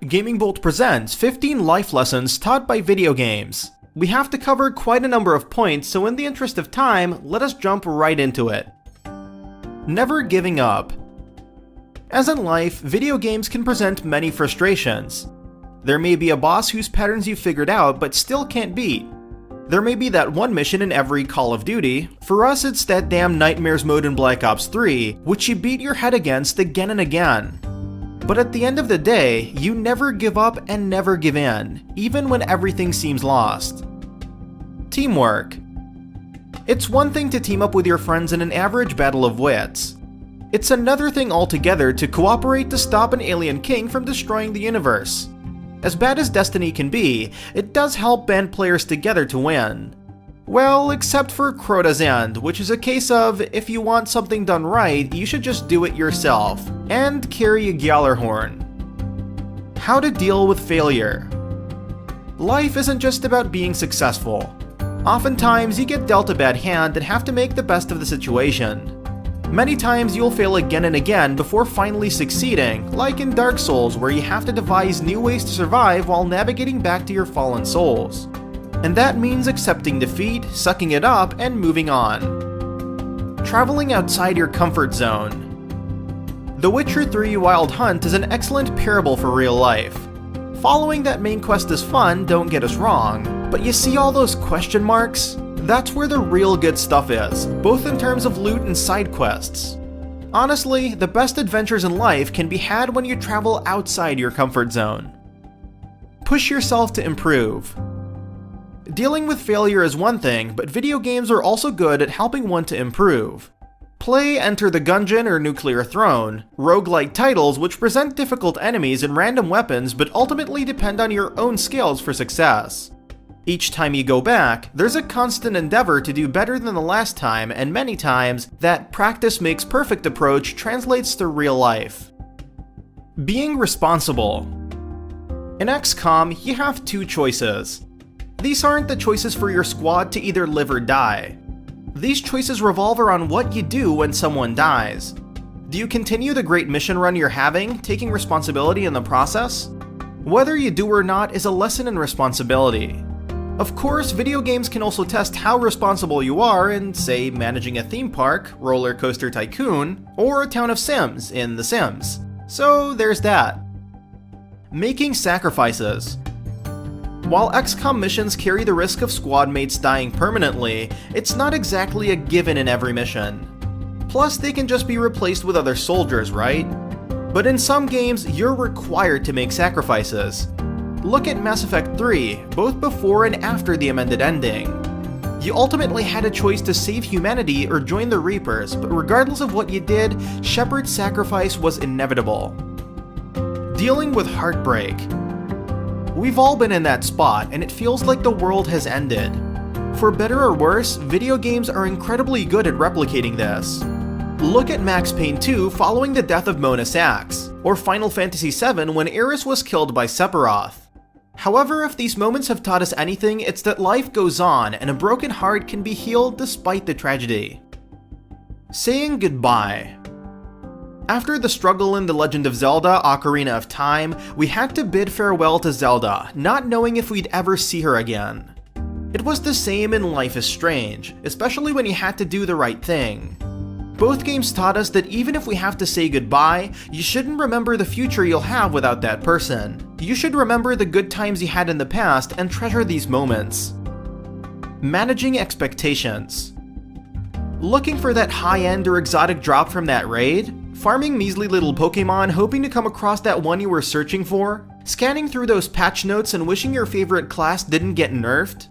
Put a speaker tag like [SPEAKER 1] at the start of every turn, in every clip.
[SPEAKER 1] Gaming Bolt presents 15 life lessons taught by video games. We have to cover quite a number of points, so in the interest of time, let us jump right into it. Never giving up. As in life, video games can present many frustrations. There may be a boss whose patterns you've figured out but still can't beat. There may be that one mission in every Call of Duty. For us, it's that damn Nightmares mode in Black Ops 3, which you beat your head against again and again. But at the end of the day, you never give up and never give in, even when everything seems lost. Teamwork. It's one thing to team up with your friends in an average battle of wits. It's another thing altogether to cooperate to stop an alien king from destroying the universe. As bad as Destiny can be, it does help band players together to win. Well, except for Crota's End, which is a case of, if you want something done right, you should just do it yourself, and carry a Gjallarhorn. How to deal with failure. Life isn't just about being successful. Oftentimes, you get dealt a bad hand and have to make the best of the situation. Many times you'll fail again and again before finally succeeding, like in Dark Souls, where you have to devise new ways to survive while navigating back to your fallen souls. And that means accepting defeat, sucking it up, and moving on. Traveling outside your comfort zone. The Witcher 3 Wild Hunt is an excellent parable for real life. Following that main quest is fun, don't get us wrong, but you see all those question marks? That's where the real good stuff is, both in terms of loot and side quests. Honestly, the best adventures in life can be had when you travel outside your comfort zone. Push yourself to improve. Dealing with failure is one thing, but video games are also good at helping one to improve. Play Enter the Gungeon or Nuclear Throne, roguelike titles which present difficult enemies and random weapons but ultimately depend on your own skills for success. Each time you go back, there's a constant endeavor to do better than the last time, and many times, that practice makes perfect approach translates to real life. Being responsible. In XCOM, you have two choices. These aren't the choices for your squad to either live or die. These choices revolve around what you do when someone dies. Do you continue the great mission run you're having, taking responsibility in the process? Whether you do or not is a lesson in responsibility. Of course, video games can also test how responsible you are in, say, managing a theme park, Roller Coaster Tycoon, or a town of Sims in The Sims. So there's that. Making sacrifices. While XCOM missions carry the risk of squad mates dying permanently, it's not exactly a given in every mission. Plus, they can just be replaced with other soldiers, right? But in some games, you're required to make sacrifices. Look at Mass Effect 3, both before and after the amended ending. You ultimately had a choice to save humanity or join the Reapers, but regardless of what you did, Shepard's sacrifice was inevitable. Dealing with heartbreak. We've all been in that spot, and it feels like the world has ended. For better or worse, video games are incredibly good at replicating this. Look at Max Payne 2 following the death of Mona Sachs, or Final Fantasy VII when Aeris was killed by Sephiroth. However, if these moments have taught us anything, it's that life goes on and a broken heart can be healed despite the tragedy. Saying goodbye. After the struggle in The Legend of Zelda: Ocarina of Time, we had to bid farewell to Zelda, not knowing if we'd ever see her again. It was the same in Life is Strange, especially when you had to do the right thing. Both games taught us that even if we have to say goodbye, you shouldn't remember the future you'll have without that person. You should remember the good times you had in the past and treasure these moments. Managing expectations. Looking for that high-end or exotic drop from that raid? Farming measly little Pokemon hoping to come across that one you were searching for? Scanning through those patch notes and wishing your favorite class didn't get nerfed?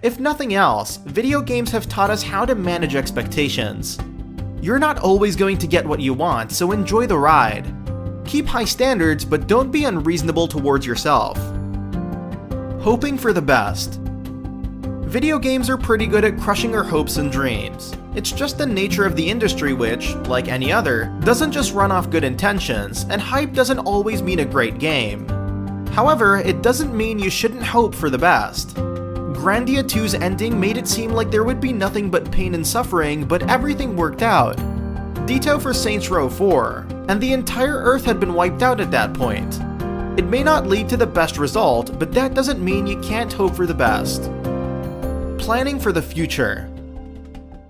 [SPEAKER 1] If nothing else, video games have taught us how to manage expectations. You're not always going to get what you want, so enjoy the ride. Keep high standards, but don't be unreasonable towards yourself. Hoping for the best. Video games are pretty good at crushing our hopes and dreams. It's just the nature of the industry which, like any other, doesn't just run off good intentions, and hype doesn't always mean a great game. However, it doesn't mean you shouldn't hope for the best. Grandia 2's ending made it seem like there would be nothing but pain and suffering, but everything worked out. Ditto for Saints Row 4, and the entire Earth had been wiped out at that point. It may not lead to the best result, but that doesn't mean you can't hope for the best. Planning for the future.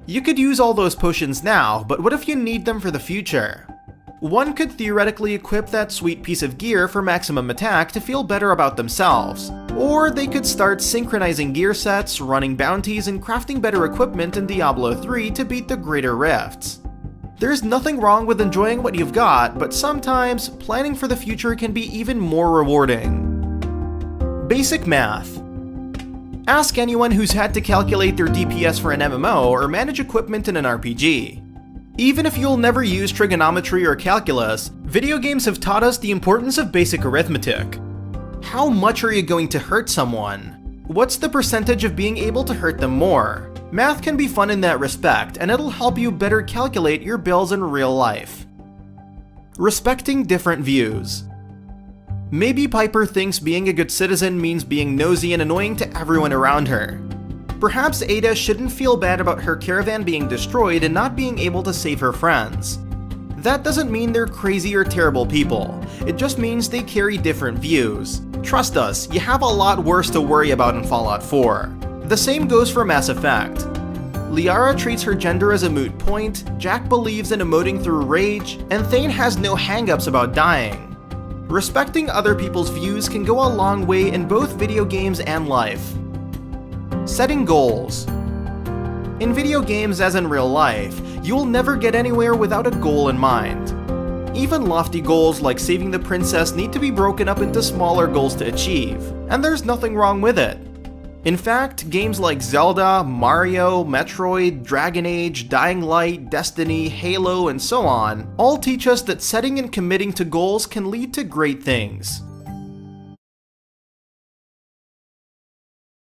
[SPEAKER 1] You could use all those potions now, but what if you need them for the future? One could theoretically equip that sweet piece of gear for maximum attack to feel better about themselves, or they could start synchronizing gear sets, running bounties, and crafting better equipment in Diablo 3 to beat the greater rifts. There's nothing wrong with enjoying what you've got, but sometimes planning for the future can be even more rewarding. Basic math. Ask anyone who's had to calculate their DPS for an MMO or manage equipment in an RPG. Even if you'll never use trigonometry or calculus, video games have taught us the importance of basic arithmetic. How much are you going to hurt someone? What's the percentage of being able to hurt them more? Math can be fun in that respect, and it'll help you better calculate your bills in real life. Respecting different views. Maybe Piper thinks being a good citizen means being nosy and annoying to everyone around her. Perhaps Ada shouldn't feel bad about her caravan being destroyed and not being able to save her friends. That doesn't mean they're crazy or terrible people, it just means they carry different views. Trust us, you have a lot worse to worry about in Fallout 4. The same goes for Mass Effect. Liara treats her gender as a moot point, Jack believes in emoting through rage, and Thane has no hang-ups about dying. Respecting other people's views can go a long way in both video games and life. Setting goals. In video games as in real life, you'll never get anywhere without a goal in mind. Even lofty goals like saving the princess need to be broken up into smaller goals to achieve, and there's nothing wrong with it. In fact, games like Zelda, Mario, Metroid, Dragon Age, Dying Light, Destiny, Halo, and so on all teach us that setting and committing to goals can lead to great things.